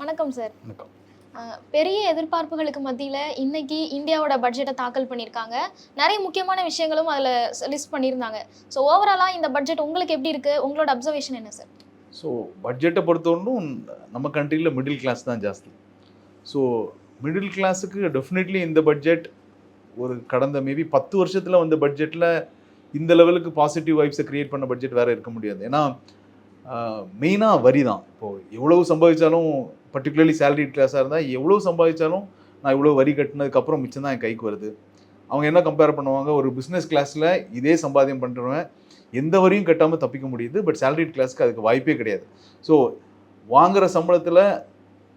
வணக்கம் சார். வணக்கம். பெரிய எதிர்பார்ப்புகளுக்கு மத்தியில இன்னைக்கு இந்தியாவோட பட்ஜெட்டை தாக்கல் பண்ணியிருக்காங்க. நிறைய முக்கியமான விஷயங்களும் அதில் லிஸ்ட் பண்ணியிருந்தாங்க. ஸோ ஓவராலா இந்த பட்ஜெட் உங்களுக்கு எப்படி இருக்கு? உங்களோட அப்சர்வேஷன் என்ன சார்? ஸோ பட்ஜெட்டை பொறுத்தவரைக்கும் நம்ம கண்ட்ரியில் மிடில் கிளாஸ் தான் ஜாஸ்தி. ஸோ மிடில் கிளாஸுக்கு டெஃபினெட்லி இந்த பட்ஜெட் ஒரு கடந்த மேபி 10 வருஷத்தில் வந்த பட்ஜெட்டில் இந்த லெவலுக்கு பாசிட்டிவ் வைப்ஸை க்ரியேட் பண்ண பட்ஜெட் வேறு இருக்க முடியாது. ஏன்னா மெயினாக வரி தான். இப்போது எவ்வளவு சம்பாதிச்சாலும், பர்டிகுலர்லி சேலரிட் கிளாஸாக இருந்தால் எவ்வளோ சம்பாதிச்சாலும் நான் இவ்வளோ வரி கட்டினதுக்கப்புறம் மிச்சம் தான் என் கைக்கு வருது. அவங்க என்ன கம்பேர் பண்ணுவாங்க, ஒரு பிஸ்னஸ் கிளாஸில் இதே சம்பாத்தியம் பண்ணுறவன் எந்த வரியும் கட்டாமல் தப்பிக்க முடியுது. பட் சேலரிட் கிளாஸ்க்கு அதுக்கு வாய்ப்பே கிடையாது. ஸோ வாங்குகிற சம்பளத்தில்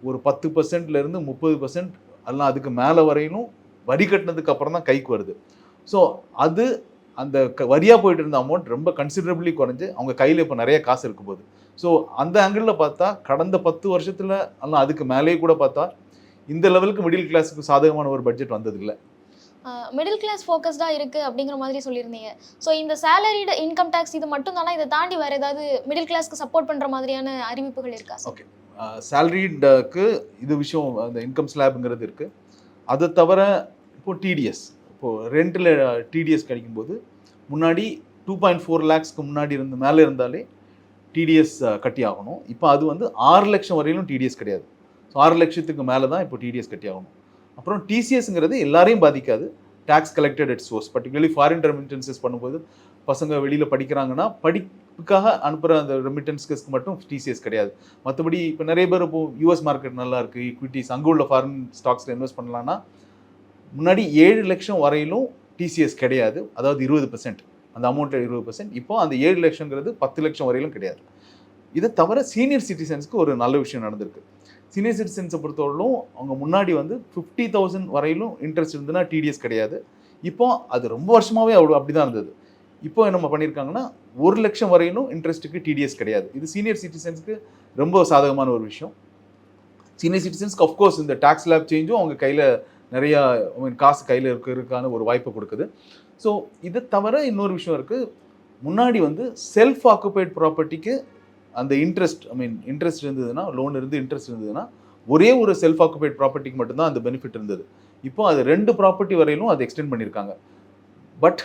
ஒரு 10%லேருந்து 30% அதெல்லாம் அதுக்கு மேலே வரையிலும் வரி கட்டினதுக்கு அப்புறம் தான் கைக்கு வருது. ஸோ அது அந்த வரியாக போயிட்டு இருந்த அமௌண்ட் ரொம்ப கன்சிடரபிளி குறைஞ்சு அவங்க கையில் இப்போ நிறைய காசு இருக்கும் போது. ஸோ அந்த ஆங்கிளில் பார்த்தா கடந்த 10 வருஷத்தில் எல்லாம் அதுக்கு மேலேயே கூட பார்த்தா இந்த லெவலுக்கு மிடில் கிளாஸுக்கு சாதகமான ஒரு பட்ஜெட் வந்ததில்லை. மிடில் கிளாஸ் ஃபோக்கஸ்டாக இருக்குது அப்படிங்கிற மாதிரி சொல்லியிருந்தீங்க. ஸோ இந்த சேலரிடு இன்கம் டேக்ஸ் இது மட்டும் தானே, இதை தாண்டி வேறு ஏதாவது மிடில் கிளாஸ்க்கு சப்போர்ட் பண்ணுற மாதிரியான அறிவிப்புகள் இருக்கா சார்? ஓகே, சேலரிடுக்கு இது விஷயம் அந்த இன்கம் ஸ்லாப்ங்கிறது இருக்குது. அதை தவிர இப்போது டிடிஎஸ், இப்போது ரெண்டில் டிடிஎஸ் கிடைக்கும்போது முன்னாடி 2.4 lakhsக்கு முன்னாடி மேலே இருந்தாலே டிடிஎஸ் கட்டி ஆகணும். இப்போ அது வந்து 6 லட்சம் வரையிலும் டிடிஎஸ் கிடையாது. ஸோ 6 லட்சத்துக்கு மேலே தான் இப்போ டிடிஎஸ் கட்டி ஆகணும். அப்புறம் டிசிஎஸ்ங்கிறது எல்லாரையும் பாதிக்காது. Tax collected at source, particularly foreign remittances பண்ணும்போது பசங்க வெளியில் படிக்கிறாங்கன்னா படிப்புக்காக அனுப்புகிற அந்த ரெமிட்டன்ஸ்க்கு மட்டும் டிசிஎஸ் கிடையாது. மற்றபடி இப்போ நிறைய பேர் இப்போ யூஎஸ் மார்க்கெட் நல்லா இருக்குது, ஈக்விட்டிஸ் அங்கே உள்ள ஃபாரின் ஸ்டாக்ஸில் இன்வெஸ்ட் பண்ணலான்னா முன்னாடி 7 லட்சம் வரையிலும் டிசிஎஸ் கிடையாது. அதாவது 20%, அந்த அமௌண்ட்டில் 20%. இப்போ அந்த 7 லட்சங்கிறது 10 லட்சம் வரையிலும் கிடையாது. இதை தவிர சீனியர் சிட்டிசன்ஸ்க்கு ஒரு நல்ல விஷயம் நடந்திருக்கு. சீனியர் சிட்டிசன்ஸை பொறுத்தவரையிலும் அவங்க முன்னாடி வந்து 50,000 வரையிலும் இன்ட்ரெஸ்ட் இருந்ததுன்னா டிடிஎஸ் கிடையாது. இப்போ அது ரொம்ப வருஷமாகவே அப்படி தான் இருந்தது. இப்போ என்ன பண்ணியிருக்காங்கன்னா 1 லட்சம் வரையிலும் இன்ட்ரெஸ்ட்டுக்கு டிடிஎஸ் கிடையாது. இது சீனியர் சிட்டிசன்ஸ்க்கு ரொம்ப சாதகமான ஒரு விஷயம். சீனியர் சிட்டிசன்ஸ்க்கு அஃப்கோர்ஸ் இந்த டேக்ஸ் ஸ்லாப் சேஞ்சும் அவங்க கையில் நிறையா காசு கையில் இருக்கிறதுக்கான ஒரு வாய்ப்பை கொடுக்குது. ஸோ இதை தவிர இன்னொரு விஷயம் இருக்குது. முன்னாடி வந்து செல்ஃப் ஆக்குபைட் ப்ராப்பர்ட்டிக்கு அந்த இன்ட்ரெஸ்ட் இருந்ததுன்னா, லோன் இருந்து இன்ட்ரெஸ்ட் இருந்ததுன்னா ஒரே ஒரு செல்ஃப் ஆக்குபைட் ப்ராப்பர்ட்டிக்கு மட்டும்தான் அந்த பெனிஃபிட் இருந்தது. இப்போ அது 2 ப்ராப்பர்ட்டி வரையிலும் அதை எக்ஸ்டெண்ட் பண்ணியிருக்காங்க. பட்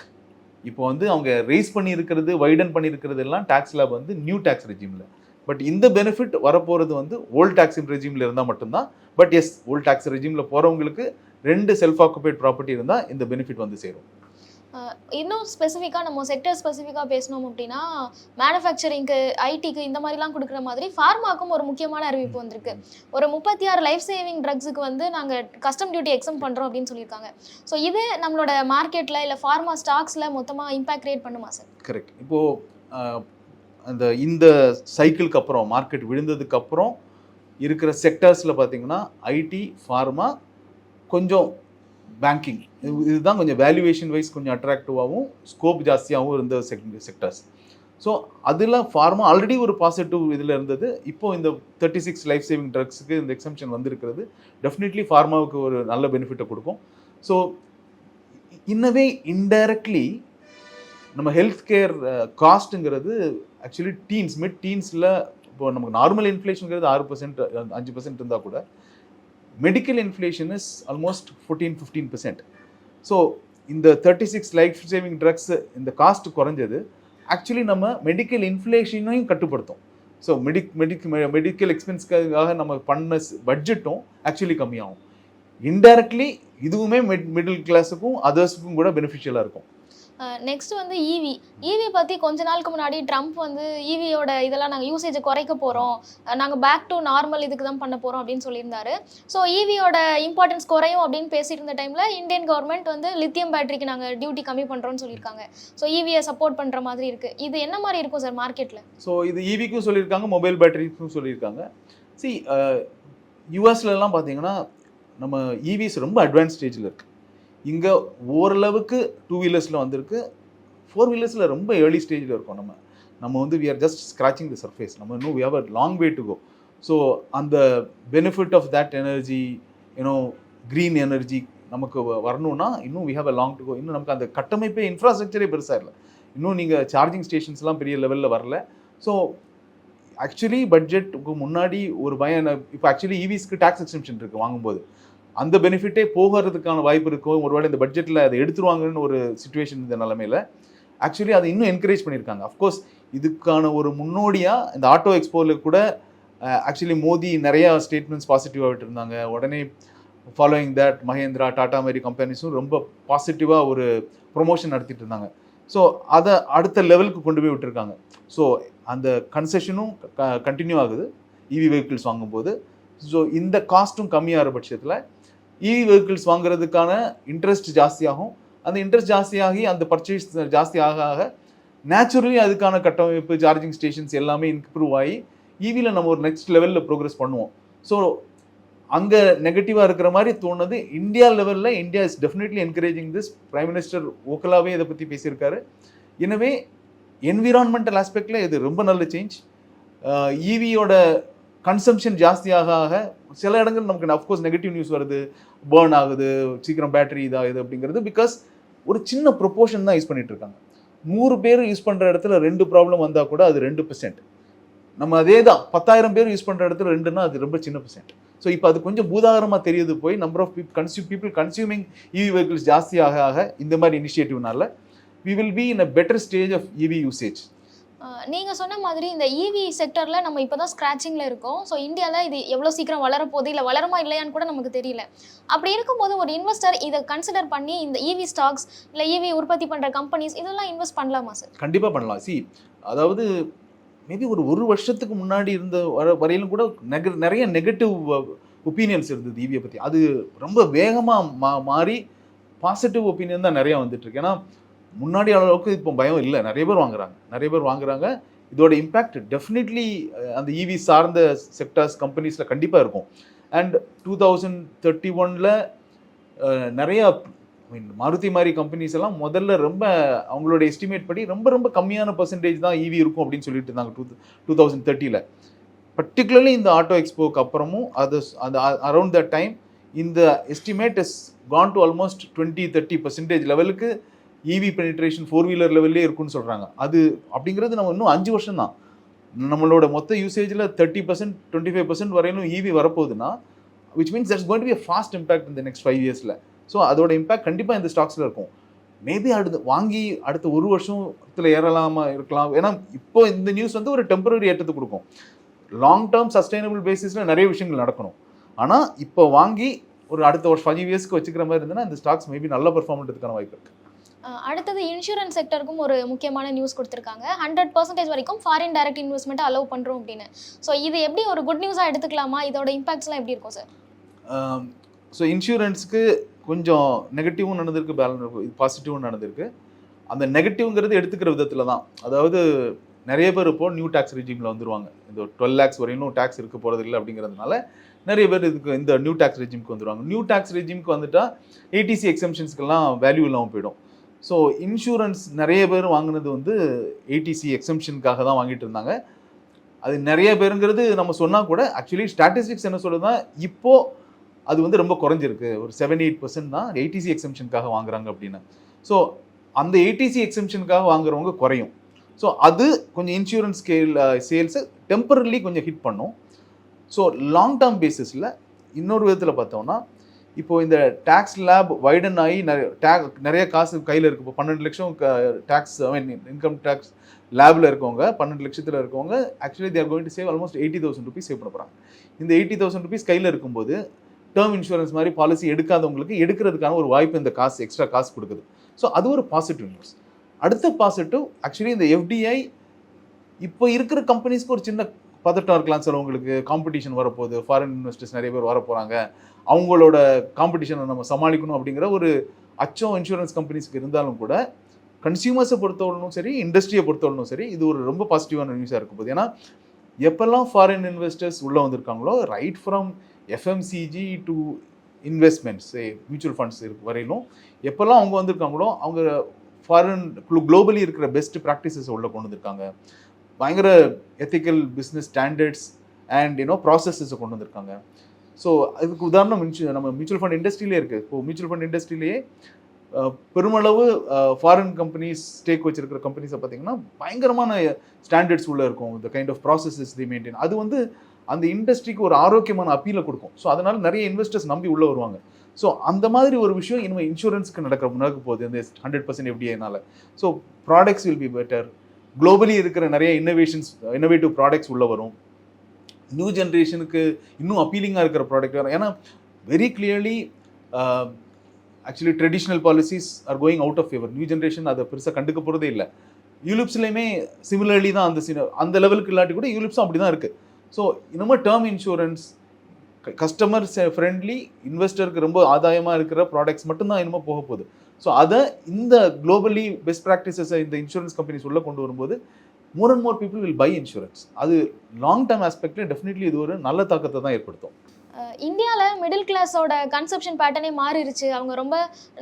இப்போ வந்து அவங்க ரைஸ் பண்ணியிருக்கிறது, வைடன் பண்ணியிருக்கிறது எல்லாம் டேக்ஸ் லேப் வந்து நியூ டேக்ஸ் ரெஜிமில். பட் இந்த பெனிஃபிட் வரப்போகிறது வந்து ஓல்டு டேக்ஸ் ரெஜிமில் இருந்தால் மட்டும்தான். பட் எஸ், ஓல்டு டேக்ஸ் ரெஜிமில் போகிறவங்களுக்கு 2 செல்ஃப் ஆக்குபைட் ப்ராப்பர்ட்டி இருந்தால் இந்த பெனிஃபிட் வந்து சேரும். இன்னும் ஸ்பெசிஃபிக்காக நம்ம செக்டர் ஸ்பெசிஃபிக்காக பேசணும் அப்படின்னா, மேனுஃபேக்சரிங்க்கு, ஐடிக்கு இந்த மாதிரிலாம் கொடுக்குற மாதிரி ஃபார்மாக்கும் ஒரு முக்கியமான அறிவிப்பு வந்திருக்கு. ஒரு 36 லைஃப் சேவிங் ட்ரக்ஸுக்கு வந்து நாங்கள் கஸ்டம் டியூட்டி எக்ஸம் பண்ணுறோம் அப்படின்னு சொல்லியிருக்காங்க. ஸோ இது நம்மளோட மார்க்கெட்டில் இல்லை ஃபார்மா ஸ்டாக்ஸில் மொத்தமாக இம்பாக்ட் கிரியேட் பண்ணுமா சார்? கரெக்ட். இப்போது இந்த சைக்கிளுக்கு அப்புறம், மார்க்கெட் விழுந்ததுக்கப்புறம் இருக்கிற செக்டர்ஸில் பார்த்தீங்கன்னா ஐடி, ஃபார்மா, கொஞ்சம் பேங்கிங், இதுதான் கொஞ்சம் வேல்யூவேஷன் வைஸ் கொஞ்சம் அட்ராக்டிவாகவும் ஸ்கோப் ஜாஸ்தியாகவும் இருந்த செக்டர்ஸ். ஸோ அதில் ஃபார்மா ஆல்ரெடி ஒரு பாசிட்டிவ் இதில் இருந்தது. இப்போ இந்த 36 லைஃப் சேவிங் ட்ரக்ஸுக்கு இந்த எக்ஸம்ஷன் வந்திருக்கிறது டெஃபினெட்லி ஃபார்மாவுக்கு ஒரு நல்ல பெனிஃபிட்டை கொடுக்கும். ஸோ இன்னவே இன்டைரக்ட்லி நம்ம ஹெல்த் கேர் காஸ்ட்டுங்கிறது ஆக்சுவலி மிட் டீன்ஸில், இப்போ நமக்கு நார்மல் இன்ஃப்ளேஷனுங்கிறது 6%, 5% இருந்தால் கூட medical inflation is almost 14-15%. So இந்த 36 லைஃப் சேவிங் ட்ரக்ஸ் இந்த காஸ்ட் குறைஞ்சது ஆக்சுவலி நம்ம மெடிக்கல் இன்ஃப்ளேஷனையும் கட்டுப்படுத்தும். ஸோ மெடிக்கல் எக்ஸ்பென்ஸ்க்காக நம்ம பண்ண பட்ஜெட்டும் ஆக்சுவலி கம்மியாகும். இன்டைரக்ட்லி இதுவுமே மிடில் கிளாஸுக்கும் அதர்ஸுக்கும் கூட பெனிஃபிஷியலாக இருக்கும். நெக்ஸ்ட் வந்து இவி பற்றி கொஞ்ச நாளுக்கு முன்னாடி ட்ரம்ப் வந்து இவியோட இதெல்லாம் நாங்கள் யூசேஜை குறைக்க போகிறோம், நாங்கள் பேக் டு நார்மல் இதுக்கு தான் பண்ண போகிறோம் அப்படின்னு சொல்லியிருந்தாரு. ஸோ இவியோட இம்பார்ட்டன்ஸ் குறையும் அப்படின்னு பேசிட்டு இருந்த டைமில் இந்தியன் கவர்மெண்ட் வந்து லித்தியம் பேட்டரிக்கு நாங்கள் டியூட்டி கம்மி பண்ணுறோம்னு சொல்லியிருக்காங்க. ஸோ இவியை சப்போர்ட் பண்ணுற மாதிரி இருக்குது. இது என்ன மாதிரி இருக்கும் சார் மார்க்கெட்டில்? ஸோ இது இவிக்கும் சொல்லியிருக்காங்க, மொபைல் பேட்டரிக்கும் சொல்லியிருக்காங்க. யூஎஸ்லலாம் பார்த்தீங்கன்னா நம்ம இவிஸ் ரொம்ப அட்வான்ஸ் ஸ்டேஜில் இருக்குது. இங்கே ஓரளவுக்கு 2 வீலர்ஸில் வந்திருக்கு, 4 வீலர்ஸில் ரொம்ப ஏர்லி ஸ்டேஜில் இருக்கோம். நம்ம வந்து we are just scratching the surface. நம்ம இன்னும் we have a long way to go. So அந்த benefit of that energy, green energy நமக்கு வரணும்னா இன்னும் we have a long to go. இன்னும் நமக்கு அந்த கட்டமைப்பே, இன்ஃப்ராஸ்ட்ரக்சரே பெருசாக இல்லை. இன்னும் நீங்கள் சார்ஜிங் ஸ்டேஷன்ஸ்லாம் பெரிய லெவலில் வரல. ஸோ ஆக்சுவலி பட்ஜெட்டுக்கு முன்னாடி ஒரு பயம், இப்போ ஆக்சுவலி இவிஸ்க்கு டேக்ஸ் எக்ஸம்ஷன் இருக்குது வாங்கும்போது, அந்த பெனிஃபிட்டே போகிறதுக்கான வாய்ப்பு இருக்கும். ஒருவேளை இந்த பட்ஜெட்டில் அதை எடுத்துருவாங்கன்னு ஒரு சுச்சுவேஷன் இந்த நிலமையில ஆக்சுவலி அதை இன்னும் என்கரேஜ் பண்ணியிருக்காங்க. அஃப்கோர்ஸ் இதுக்கான ஒரு முன்னோடியாக இந்த ஆட்டோ எக்ஸ்போவில் கூட ஆக்சுவலி மோடி நிறையா ஸ்டேட்மெண்ட்ஸ் பாசிட்டிவாக விட்டுருந்தாங்க. உடனே ஃபாலோயிங் தட் மஹேந்திரா, டாடா மாதிரி கம்பெனிஸும் ரொம்ப பாசிட்டிவாக ஒரு ப்ரொமோஷன் நடத்திட்டு இருந்தாங்க. ஸோ அதை அடுத்த லெவலுக்கு கொண்டு போய் விட்டுருக்காங்க. ஸோ அந்த கன்செஷனும் கண்டினியூ ஆகுது இவி வெஹிக்கிள்ஸ் வாங்கும்போது. ஸோ இந்த காஸ்ட்டும் கம்மியாகிற பட்சத்தில் இவி வெஹிக்கிள்ஸ் வாங்குறதுக்கான இன்ட்ரெஸ்ட் ஜாஸ்தியாகும். அந்த இன்ட்ரெஸ்ட் ஜாஸ்தியாகி அந்த பர்ச்சேஸ் ஜாஸ்தி ஆக ஆக நேச்சுரலி அதுக்கான கட்டமைப்பு, சார்ஜிங் ஸ்டேஷன்ஸ் எல்லாமே இம்ப்ரூவ் ஆகி இவியில் நம்ம ஒரு நெக்ஸ்ட் லெவலில் ப்ரோக்ரஸ் பண்ணுவோம். ஸோ அங்கே நெகட்டிவாக இருக்கிற மாதிரி தோணுது. இந்தியா லெவலில் India is definitely encouraging this. Prime minister ஓக்கலாவே இதை பற்றி பேசியிருக்காரு. எனவே என்விரான்மெண்டல் ஆஸ்பெக்டில் இது ரொம்ப நல்ல சேஞ்ச். இவியோட கன்சம்ஷன் ஜாஸ்தியாக ஆக சில இடங்கள் நமக்கு அஃப்கோர்ஸ் நெகட்டிவ் நியூஸ் வருது, பேர்ன் ஆகுது, சீக்கிரம் பேட்டரி இதாகுது அப்படிங்கிறது. பிகாஸ் ஒரு சின்ன ப்ரொப்போர்ஷன் தான் யூஸ் பண்ணிட்டு இருக்காங்க. 100 பேர் யூஸ் பண்ணுற இடத்துல 2 ப்ராப்ளம் வந்தால் கூட அது 2%. நம்ம அதே தான் 10,000 பேர் யூஸ் பண்ணுற இடத்துல 2ன்னா அது ரொம்ப சின்ன %. ஸோ இப்போ அது கொஞ்சம் பூதாகரமாக தெரியுது. போய் number of people consuming EV vehicles ஜாஸ்தியாக ஆக இந்த மாதிரி இனிஷியேட்டிவ்னால we will be in a better stage of EV usage. நீங்கள் சொன்ன மாதிரி இந்த இவி செக்டரில் நம்ம இப்போ தான் ஸ்க்ராச்சிங்கில் இருக்கோம். ஸோ இந்தியாவில் இது எவ்வளோ சீக்கிரம் வளரப்போகுது, இல்லை வளருமா இல்லையான்னு கூட நமக்கு தெரியல. அப்படி இருக்கும்போது ஒரு இன்வெஸ்டர் இதை கன்சிடர் பண்ணி இந்த இவி ஸ்டாக்ஸ் இல்லை இவி உற்பத்தி பண்ணுற கம்பெனிஸ் இதெல்லாம் இன்வெஸ்ட் பண்ணலாமா சார்? கண்டிப்பாக பண்ணலாம். அதாவது மேபி ஒரு வருஷத்துக்கு முன்னாடி இருந்த வரையிலும் கூட நிறைய நெகட்டிவ் ஒப்பீனியன்ஸ் இருந்தது இவியை பற்றி. அது ரொம்ப வேகமாக மாறி பாசிட்டிவ் ஒப்பீனியன் தான் நிறையா வந்துட்டுருக்கு. ஏன்னா முன்னாடி அளவுக்கு இப்போ பயம் இல்லை. நிறைய பேர் வாங்குறாங்க. இதோட இம்பேக்ட் டெஃபினெட்லி அந்த இவி சார்ந்த செக்டர்ஸ் கம்பெனிஸில் கண்டிப்பாக இருக்கும். அண்ட் 2031 நிறையா மாருதி மாதிரி கம்பெனிஸ் எல்லாம் முதல்ல ரொம்ப அவங்களோட எஸ்டிமேட் படி ரொம்ப கம்மியான பர்சன்டேஜ் தான் இவி இருக்கும் அப்படின்னு சொல்லிட்டு இருந்தாங்க 2030. பர்டிகுலர்லி இந்த ஆட்டோ எக்ஸ்போக்கு அப்புறமும் அது அரௌண்ட் த டைம் இந்த estimate is Khan to almost 20-30% லெவலுக்கு இவி பெனிட்ரேஷன் 4-வீலர் லெவல்லே இருக்குன்னு சொல்கிறாங்க. அது அப்படிங்கிறது நம்ம இன்னும் 5 வருஷம் தான். நம்மளோட மொத்த யூசேஜில் 30%, 25% வரையிலும் இவி வரப்போகுதுன்னா which means there's going to be a fast impact in the next 5 years. So அதோட இம்பேக்ட் கண்டிப்பாக இந்த ஸ்டாக்ஸில் இருக்கும். மேபி அடுத்த 1 வருஷத்தில் ஏறலாமா இருக்கலாம். ஏன்னா இப்போ இந்த நியூஸ் வந்து ஒரு டெம்பரரி ஏற்றத்தை கொடுக்கும். லாங் டேர்ம் சஸ்டைனபிள் பேசிஸில் நிறைய விஷயங்கள் நடக்கணும். ஆனால் இப்போ வாங்கி ஒரு அடுத்த வருஷம் 5 இயர்ஸ்க்கு வச்சுக்கிற மாதிரி இருந்ததுன்னா இந்த ஸ்டாக்ஸ் மேபி நல்ல பெர்ஃபார்மன்ஸுக்கான வாய்ப்பு இருக்குது. அடுத்தது இன்சூரன்ஸ் செக்டருக்கும் ஒரு முக்கியமான நியூஸ் கொடுத்துருக்காங்க. 100% வரைக்கும் ஃபாரின் டைரக்ட் இன்வெஸ்ட்மெண்ட்டை அலோவ் பண்ணுறோம் அப்படின்னு. ஸோ இது எப்படி ஒரு குட் நியூஸாக எடுத்துக்கலாமா? இதோட இம்பாக்ட்ஸ்லாம் எப்படி இருக்கும் சார்? ஸோ இன்சூரன்ஸுக்கு கொஞ்சம் நெகட்டிவும் நடந்திருக்கு, பாசிட்டிவும் நடந்திருக்கு. அந்த நெகட்டிவ்ங்கிறது எடுத்துக்கிற விதத்தில் தான். அதாவது நிறைய பேர் இப்போ நியூ டேக்ஸ் ரெஜிமில் வந்துருவாங்க. இந்த 12 lakhs வரையிலும் டேக்ஸ் இருக்க போகிறது இல்லை அப்படிங்கிறதுனால நிறைய பேர் இதுக்கு இந்த நியூ டேக்ஸ் ரெஜிமுக்கு வந்துடுவாங்க. நியூ டேக்ஸ் ரெஜிமுக்கு வந்துட்டால் ஏடிசி எக்ஸம்ஷன்ஸ்க்கெல்லாம் வேல்யூ இல்லாமல் போயிடும். ஸோ இன்சூரன்ஸ் நிறைய பேர் வாங்கினது வந்து ஏடிசி எக்ஸம்ஷனுக்காக தான் வாங்கிட்டு இருந்தாங்க. அது நிறைய பேருங்கிறது நம்ம சொன்னால் கூட ஆக்சுவலி ஸ்டாட்டிஸ்டிக்ஸ் என்ன சொல்லுதுன்னா இப்போது அது வந்து ரொம்ப குறைஞ்சிருக்கு. ஒரு 7-8% தான் ஏடிசி எக்ஸம்ஷனுக்காக வாங்குறாங்க அப்படின்னு. ஸோ அந்த ஏடிசி எக்ஸம்ஷனுக்காக வாங்குறவங்க குறையும். ஸோ அது கொஞ்சம் இன்சூரன்ஸ் சேல்ஸை டெம்பரரிலி கொஞ்சம் ஹிட் பண்ணும். ஸோ லாங் டேர்ம் பேசிஸில் இன்னொரு விதத்தில் பார்த்தோம்னா இப்போது இந்த டேக்ஸ் லேப் வைடன் ஆகி நிறைய காசு கையில் இருக்குது. இப்போ 12 லட்சம் டேக்ஸ் இன்கம் டேக்ஸ் லேபில் இருக்கவங்க 12 லட்சத்தில் இருக்கவங்க actually they're going to save almost 80,000 rupees save பண்ண போகிறாங்க. இந்த 80,000 rupees கையில் இருக்கும்போது டேர்ம் இன்சூரன்ஸ் மாதிரி பாலிசி எடுக்காதவங்களுக்கு எடுக்கிறதுக்கான ஒரு வாய்ப்பு இந்த காசு எக்ஸ்ட்ரா காசு கொடுக்குது. ஸோ அது ஒரு பாசிட்டிவ் நியூஸ். அடுத்த பாசிட்டிவ் ஆக்சுவலி இந்த எஃப்டிஐ இப்போ இருக்கிற கம்பெனிஸ்க்கு ஒரு சின்ன பதட்டம் இருக்கலாம். சிலவங்களுக்கு காம்படிஷன் வரப்போகுது, ஃபாரின் இன்வெஸ்டர்ஸ் நிறைய பேர் வர போகிறாங்க, அவங்களோட காம்படிஷனை நம்ம சமாளிக்கணும் அப்படிங்கிற ஒரு அச்சம் இன்சூரன்ஸ் கம்பெனிஸ்க்கு இருந்தாலும் கூட கன்சியூமர்ஸை பொறுத்தவரைக்கும் சரி, இண்டஸ்ட்ரியை பொறுத்தவரைக்கும் சரி, இது ஒரு ரொம்ப பாசிட்டிவான நியூஸாக இருக்க போகுது. ஏன்னா எப்போல்லாம் ஃபாரின் இன்வெஸ்டர்ஸ் உள்ளே வந்திருக்காங்களோ right from FMCG to investments mutual funds வரையிலும் எப்போல்லாம் அவங்க வந்திருக்காங்களோ அவங்க ஃபாரின் குளோபலி இருக்கிற பெஸ்ட் ப்ராக்டிசஸ் உள்ள கொண்டு வந்திருக்காங்க. பயங்கர எத்திக்கல் பிஸ்னஸ் ஸ்டாண்டர்ட்ஸ் அண்ட் ப்ராசஸஸை கொண்டு வந்திருக்காங்க. ஸோ அதுக்கு உதாரணம் நம்ம மியூச்சுவல் ஃபண்ட் இண்டஸ்ட்ரியிலே இருக்குது. இப்போது மியூச்சுவல் ஃபண்ட் இண்டஸ்ட்ரியிலேயே பெருமளவு ஃபாரின் கம்பெனிஸ் ஸ்டேக் வச்சிருக்கிற கம்பெனிஸை பார்த்தீங்கன்னா பயங்கரமான ஸ்டாண்டர்ட்ஸ் உள்ள இருக்கும். இந்த kind of processes the maintain. அது வந்து அந்த இண்டஸ்ட்ரிக்கு ஒரு ஆரோக்கியமான அப்பீலை கொடுக்கும். ஸோ அதனால நிறைய இன்வெஸ்டர்ஸ் நம்பி உள்ள வருவாங்க. ஸோ அந்த மாதிரி ஒரு விஷயம் இனிமேல் இன்சூரன்ஸ்க்கு நடக்க போகுது இந்த 100% FDIனால. So products will be better. Globally இருக்கிற நிறைய இன்னோவேட்டிவ் ப்ராடக்ட்ஸ் உள்ள வரும். நியூ ஜென்ரேஷனுக்கு இன்னும் அப்பீலிங்காக இருக்கிற ப்ராடக்ட் வரும். ஏன்னா very clearly actually traditional policies are going out of favour. New generation அதை பெருசாக கண்டுக்க போகிறதே இல்லை. யூலிப்ஸ்லையுமே சிமிலர்லி தான் அந்த லெவலுக்கு இல்லாட்டி கூட யூலிப்ஸும் அப்படி தான் இருக்குது. ஸோ இன்னமும் டேர்ம் இன்சூரன்ஸ் கஸ்டமர் ஃப்ரெண்ட்லி, இன்வெஸ்டருக்கு ரொம்ப ஆதாயமாக இருக்கிற ப்ராடக்ட்ஸ் மட்டும்தான் இன்னமும் போக போகுது. ஸோ அதை இந்த குளோபலி பெஸ்ட் ப்ராக்டிசஸை இந்த இன்சூரன்ஸ் கம்பெனிஸ் உள்ளே கொண்டு வரும்போது more and more people will buy insurance. அது லாங் டேர்ம் ஆஸ்பெக்டில் டெஃபினெட்லி இது ஒரு நல்ல தாக்கத்தை தான் ஏற்படுத்தும். இந்தியாவில் மிடில் கிளாஸோட கன்சப்ஷன் பேட்டர்னே மாறிடுச்சு. அவங்க ரொம்ப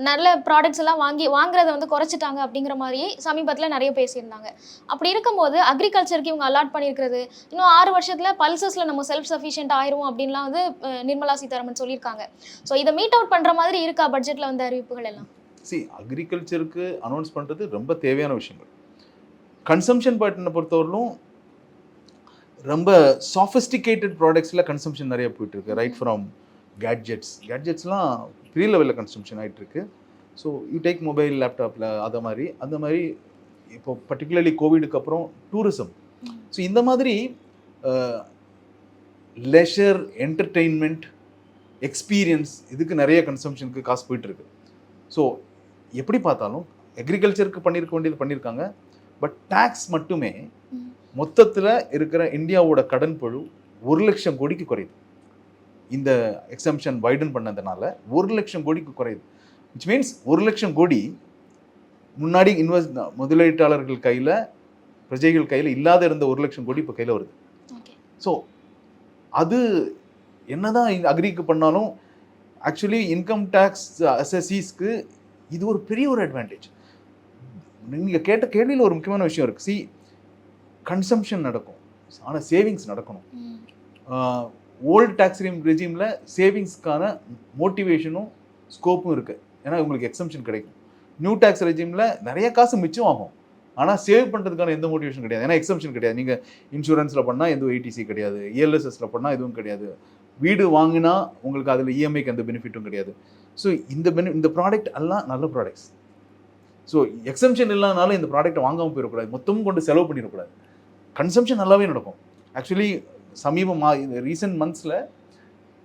நல்ல ப்ராடக்ட்ஸ் எல்லாம் வாங்குறத வந்து குறைச்சிட்டாங்க அப்படிங்கிற மாதிரி சமீபத்தில் நிறைய பேசியிருந்தாங்க. அப்படி இருக்கும்போது அக்ரிகல்ச்சருக்கு இவங்க அலாட் பண்ணியிருக்கிறது இன்னும் 6 வருஷத்தில் பல்சஸில் நம்ம செல்ஃப் சஃபிஷியன்ட் ஆயிரும் அப்படின்லாம் வந்து நிர்மலா சீதாராமன் சொல்லியிருக்காங்க. ஸோ இதை மீட் அவுட் பண்ணுற மாதிரி இருக்கா பட்ஜெட்டில் வந்து அறிவிப்புகள் எல்லாம்? அக்ரிகல்ச்சருக்கு அனௌன்ஸ் பண்ணுறது ரொம்ப தேவையான விஷயங்கள். கன்சம்ஷன் பேட்டர்னை பொறுத்தவரையிலும் ரொம்ப சாஃபிஸ்டிகேட்டட் ப்ராடக்ட்ஸில் கன்சம்ஷன் நிறைய போயிட்டுருக்கு. ரைட் ஃப்ரம் கேட்ஜெட்ஸ்லாம் பெரிய லெவலில் கன்சம்ஷன் ஆகிட்டுருக்கு. ஸோ யூ டேக் மொபைல், லேப்டாப்பில் அந்த மாதிரி இப்போ பர்டிகுலர்லி கோவிடுக்கு அப்புறம் டூரிசம். ஸோ இந்த மாதிரி லெஷர், என்டர்டெயின்மெண்ட், எக்ஸ்பீரியன்ஸ், இதுக்கு நிறைய கன்சம்ஷனுக்கு காசு போயிட்டுருக்கு. ஸோ எப்படி பார்த்தாலும் அக்ரிகல்ச்சருக்கு பண்ணியிருக்காங்க. பட் டேக்ஸ் மட்டுமே மொத்தத்தில் இருக்கிற இந்தியாவோட கடன் பழு 1 லட்சம் கோடிக்கு குறையுது. இந்த எக்ஸம்ஷன் வைடன் பண்ணதுனால 1 லட்சம் கோடிக்கு குறையுது. விச் மீன்ஸ் 1 லட்சம் கோடி முன்னாடி முதலீட்டாளர்கள் கையில், பிரஜைகள் கையில் இல்லாத இருந்த 1 லட்சம் கோடி இப்போ கையில் வருது. ஸோ அது என்னதான் அக்ரிக்கு பண்ணாலும் ஆக்சுவலி இன்கம் டேக்ஸ் அசஸீஸ்க்கு இது ஒரு பெரிய ஒரு அட்வான்டேஜ். நீங்கள் கேட்ட கேள்வியில் ஒரு முக்கியமான விஷயம் இருக்குது. கன்சம்ஷன் நடக்கும், ஆனால் சேவிங்ஸ் நடக்கணும். ஓல்டு டேக்ஸ் ரெஜிமில் சேவிங்ஸ்க்கான மோட்டிவேஷனும் ஸ்கோப்பும் இருக்குது. ஏன்னா உங்களுக்கு எக்ஸம்ஷன் கிடைக்கும். நியூ டேக்ஸ் ரெஜிமில் நிறைய காசு மிச்சம் ஆகும், ஆனால் சேவ் பண்ணுறதுக்கான எந்த மோட்டிவேஷன் கிடையாது. ஏன்னா எக்ஸம்ஷன் கிடையாது. நீங்கள் இன்சூரன்ஸில் பண்ணால் எதுவும் ETC கிடையாது, ELSSல பண்ணால் எதுவும் கிடையாது, வீடு வாங்கினா உங்களுக்கு அதில் EMIக்கு எந்த பெனிஃபிட்டும் கிடையாது. ஸோ இந்த ப்ராடக்ட் எல்லாம் நல்ல ப்ராடக்ட்ஸ். ஸோ எக்ஸம்ஷன் இல்லாதனால இந்த ப்ராடக்ட்டை வாங்காமல் போயிடக்கூடாது, மொத்தமும் கொண்டு செலவு பண்ணிடக்கூடாது. கன்சம்ஷன் நல்லாவே நடக்கும். ஆக்சுவலி இந்த ரீசெண்ட் மந்த்ஸில்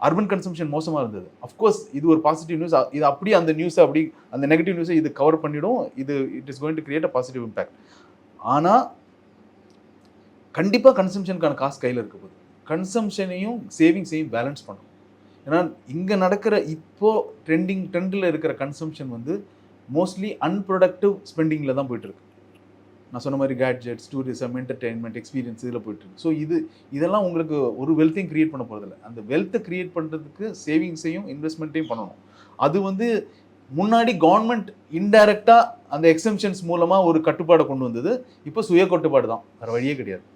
அர்பன் கன்சம்ஷன் மோசமாக இருந்தது. அஃப்கோர்ஸ் இது ஒரு பாசிட்டிவ் நியூஸ். இது அப்படியே அந்த நியூஸை அந்த நெகட்டிவ் நியூஸை இது கவர் பண்ணிடும். It is going to create a positive impact. ஆனால் கண்டிப்பாக கன்சம்ஷனுக்கான காசு கையில் இருக்க போகுது. கன்சம்ஷனையும் சேவிங்ஸையும் பேலன்ஸ் பண்ணணும். ஏன்னா இங்கே நடக்கிற இப்போது ட்ரெண்டில் இருக்கிற கன்சம்ஷன் வந்து மோஸ்ட்லி அன்ப்ரொடக்டிவ் ஸ்பெண்டிங்கில் தான் போயிட்டுருக்கு. நான் சொன்ன மாதிரி கேட்ஜெட்ஸ், டூரிசம், என்டர்டெயின்மெண்ட், எக்ஸ்பீரியன்ஸ் இதில் போயிட்டுருக்கு. ஸோ இதெல்லாம் உங்களுக்கு ஒரு வெல்த்தையும் க்ரியேட் பண்ண போகிறதில்ல. அந்த வெல்த்தை க்ரியேட் பண்ணுறதுக்கு சேவிங்ஸையும் இன்வெஸ்ட்மெண்ட்டையும் பண்ணணும். அது வந்து முன்னாடி கவர்மெண்ட் இன்டைரக்டாக அந்த எக்ஸம்ஷன்ஸ் மூலமாக ஒரு கட்டுப்பாடை கொண்டு வந்தது. இப்போ சுய கட்டுப்பாடு தான், வேறு வழியே கிடையாது.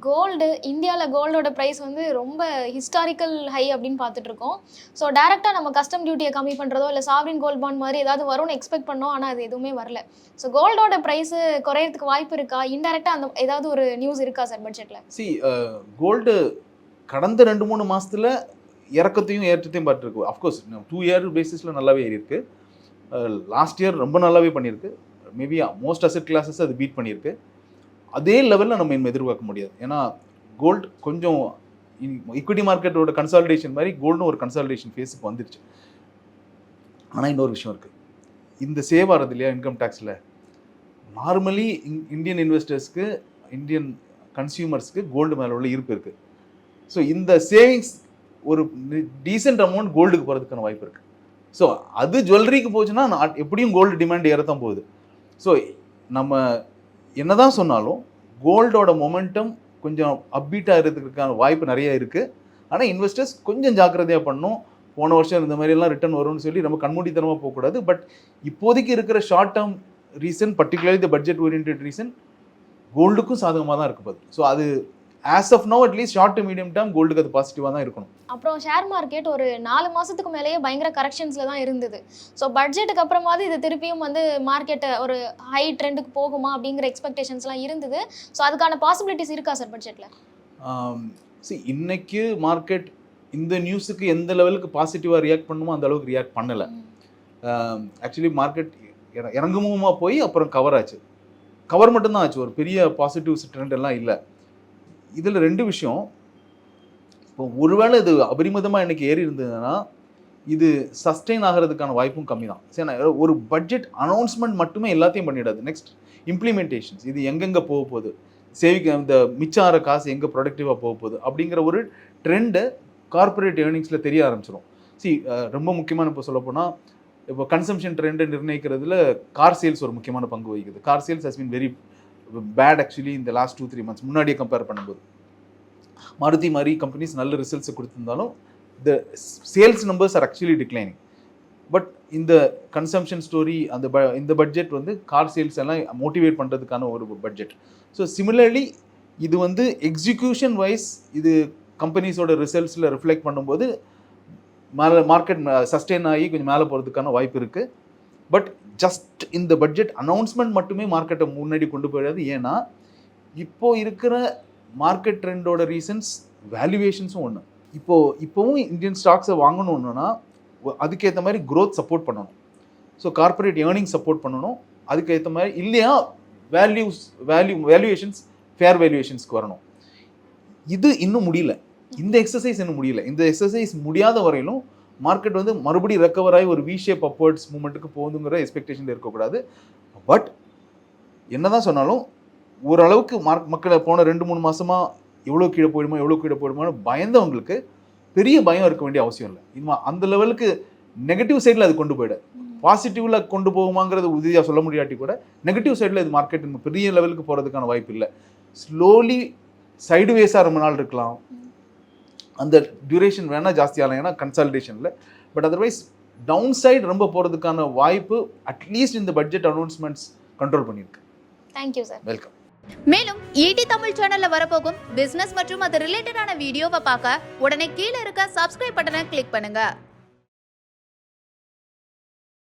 கோல்டு, இந்தியாவில் கோல்டோட ப்ரைஸ் வந்து ரொம்ப ஹிஸ்டாரிக்கல் ஹை அப்படின்னு பார்த்துட்டு இருக்கோம். ஸோ டேரெக்டாக நம்ம கஸ்டம் டியூட்டியை கம்மி பண்ணுறதோ இல்லை சாவரின் கோல்ட் பாண்ட் மாதிரி ஏதாவது வரும்னு எக்ஸ்பெக்ட் பண்ணோம், ஆனால் அது எதுவுமே வரல. ஸோ கோல்டோட ப்ரைஸு குறையிறதுக்கு வாய்ப்பு இருக்கா? இன்டெரக்டாக அந்த ஏதாவது ஒரு நியூஸ் இருக்கா சார் பட்ஜெட்டில்? கோல்டு கடந்த 2-3 மாதத்தில் இறக்கத்தையும் ஏற்றத்தையும் பார்த்துருக்கு. அஃப்கோர்ஸ் 2 இயர் பேசிஸில் நல்லாவே ஏறி இருக்கு. லாஸ்ட் இயர் ரொம்ப நல்லாவே பண்ணியிருக்கு. மேபி மோஸ்ட் அசெட் கிளாஸஸ் அது பீட் பண்ணியிருக்கு. அதே லெவலில் நம்ம இன்னும் எதிர்பார்க்க முடியாது. ஏன்னா கோல்டு கொஞ்சம் ஈக்விட்டி மார்க்கெட்டோட கன்சாலிடேஷன் மாதிரி கோல்டும் ஒரு கன்சாலிடேஷன் ஃபேஸுக்கு வந்துருச்சு. ஆனால் இன்னொரு விஷயம் இருக்குது. இந்த சேவ் ஆகிறது இல்லையா இன்கம் டேக்ஸில், நார்மலி இந்தியன் இன்வெஸ்டர்ஸ்க்கு, இந்தியன் கன்சியூமர்ஸ்க்கு கோல்டு மேலே உள்ள ஈர்ப்பு இருக்குது. ஸோ இந்த சேவிங்ஸ் ஒரு டீசென்ட் அமௌண்ட் கோல்டுக்கு போகிறதுக்கான வாய்ப்பு இருக்குது. ஸோ அது ஜுவல்லரிக்கு போச்சுன்னா எப்படியும் கோல்டு டிமாண்ட் ஏறத்தான் போகுது. ஸோ நம்ம என்னதான் சொன்னாலும் கோல்டோட மொமெண்டம் கொஞ்சம் அப்பீட்டாக இருக்கிறதுக்கான வாய்ப்பு நிறைய இருக்குது. ஆனால் இன்வெஸ்டர்ஸ் கொஞ்சம் ஜாக்கிரதையாக பண்ணணும். போன வருஷம் இந்த மாதிரிலாம் ரிட்டர்ன் வரும்னு சொல்லி நம்ம கண்மூடித்தனமாக போகக்கூடாது. பட் இப்போதைக்கு இருக்கிற short term reason, particularly the budget orient reason, கோல்டுக்கும் சாதகமாக தான் இருக்க போகுது. ஸோ அது as of no at least short to medium term கோல்டுக்கு அது பாசிட்டிவாக தான் இருக்கணும். அப்புறம் ஷேர் மார்க்கெட் ஒரு 4 மாசத்துக்கு மேலேயே பயங்கர கரெக்ஷன்ஸ்ல தான் இருந்தது. ஸோ பட்ஜெட்டுக்கு அப்புறமாவது இது திருப்பியும் வந்து மார்க்கெட்டை ஒரு ஹை ட்ரெண்டுக்கு போகுமா அப்படிங்கிற எக்ஸ்பெக்டேஷன்ஸ்லாம் இருந்தது. ஸோ அதுக்கான பாசிபிலிட்டிஸ் இருக்கா சார் பட்ஜெட்டில்? இன்னைக்கு மார்க்கெட் இந்த நியூஸுக்கு எந்த லெவலுக்கு பாசிட்டிவாக ரியாக்ட் பண்ணுமோ அந்த அளவுக்கு ரியாக்ட் பண்ணலை. ஆக்சுவலி மார்க்கெட் இறங்குமுகமாக போய் அப்புறம் கவர் ஆச்சு. கவர் மட்டும்தான் ஆச்சு, ஒரு பெரிய பாசிட்டிவ் ட்ரெண்ட் எல்லாம் இல்லை. இதில் 2 விஷயம். இப்போ ஒருவேளை இது அபரிமிதமாக இன்னைக்கு ஏறி இருந்ததுன்னா இது சஸ்டெயின் ஆகிறதுக்கான வாய்ப்பும் கம்மி தான். சரி, ஒரு பட்ஜெட் அனௌன்ஸ்மெண்ட் மட்டுமே எல்லாத்தையும் பண்ணிடாது. நெக்ஸ்ட் இம்ப்ளிமெண்டேஷன்ஸ், இது எங்கெங்கே போக போகுது, இந்த மிச்சம் ஆகிற காசு எங்கே ப்ரொடக்டிவாக போக போகுது அப்படிங்கிற ஒரு ட்ரெண்டை கார்பரேட் ஏர்னிங்ஸில் தெரிய ஆரம்பிச்சிடும். ரொம்ப முக்கியமான இப்போ சொல்லப்போனால் இப்போ கன்சம்ஷன் ட்ரெண்டை நிர்ணயிக்கிறதுல கார் சேல்ஸ் ஒரு முக்கியமான பங்கு வகிக்குது. Car sales has been very bad actually இந்த லாஸ்ட் 2-3 months முன்னாடியே கம்பேர் பண்ணும்போது. மாருதி மாதிரி கம்பெனிஸ் நல்ல ரிசல்ட்ஸை கொடுத்துருந்தாலும் the sales numbers are actually declining. But இந்த கன்சம்ஷன் ஸ்டோரி இந்த பட்ஜெட் வந்து கார் சேல்ஸ் எல்லாம் மோட்டிவேட் பண்ணுறதுக்கான ஒரு பட்ஜெட். ஸோ சிமிலர்லி இது வந்து எக்ஸிக்யூஷன் வைஸ் இது கம்பெனிஸோட ரிசல்ட்ஸில் ரிஃப்ளெக்ட் பண்ணும்போது மார்க்கெட் சஸ்டெயின் ஆகி கொஞ்சம் மேலே போகிறதுக்கான வாய்ப்பு இருக்குது. பட் ஜஸ்ட் இந்த பட்ஜெட் அனௌன்ஸ்மெண்ட் மட்டுமே மார்க்கெட்டை முன்னாடி கொண்டு போயிடாது. ஏன்னா இப்போது இருக்கிற மார்க்கெட் ட்ரெண்டோட ரீசன்ஸ் வேல்யூவேஷன்ஸும் ஒன்று. இப்போவும் இந்தியன் ஸ்டாக்ஸை வாங்கணுன்னா அதுக்கேற்ற மாதிரி க்ரோத் சப்போர்ட் பண்ணணும். ஸோ கார்பரேட் ஏர்னிங் சப்போர்ட் பண்ணணும். அதுக்கேற்ற மாதிரி இல்லையா வேல்யூவேஷன்ஸ் ஃபேர் வேல்யூவேஷன்ஸ்க்கு வரணும். இது இன்னும் முடியல, இந்த எக்ஸசைஸ் இன்னும் முடியல. இந்த எக்ஸசைஸ் முடியாத வரையிலும் மார்க்கெட் வந்து மறுபடியும் ரெக்கவர் ஆகி ஒரு வி ஷேப் அப்வர்ட்ஸ் மூமெண்ட்டுக்கு போகுதுங்கிற எக்ஸ்பெக்டேஷன் இருக்கக்கூடாது. பட் என்னதான் சொன்னாலும் ஓரளவுக்கு மக்களை போன 2-3 மாசமாக எவ்வளோ கீழே போயிடுமோன்னு பயந்தவங்களுக்கு பெரிய பயம் இருக்க வேண்டிய அவசியம் இல்லை. இன்னும் அந்த லெவலுக்கு நெகட்டிவ் சைடில் அது கொண்டு போயிட, பாசிட்டிவ்ல கொண்டு போகுமாங்கிறது உறுதியாக சொல்ல முடியாட்டி கூட நெகட்டிவ் சைடில் இது மார்க்கெட் பெரிய லெவலுக்கு போகிறதுக்கான வாய்ப்பு இல்லை. ஸ்லோலி சைடுவேஸாக ரொம்ப நாள் இருக்கலாம். அந்த டியூரேஷன் வேணால் ஜாஸ்தியாகலாம் ஏன்னா கன்சாலிடேஷனில். பட் அதர்வைஸ் டவுன் சைடு ரொம்ப போகிறதுக்கான வாய்ப்பு அட்லீஸ்ட் இந்த பட்ஜெட் அனௌன்ஸ்மெண்ட்ஸ் கண்ட்ரோல் பண்ணியிருக்கு. Thank you sir. வெல்கம். மேலும் ஈடி தமிழ் சேனல்ல வரப்போகும் பிசினஸ் மற்றும் அது ரிலேட்டடான வீடியோவை பார்க்க உடனே கீழே இருக்க சப்ஸ்கிரைப் பட்டனை கிளிக் பண்ணுங்க.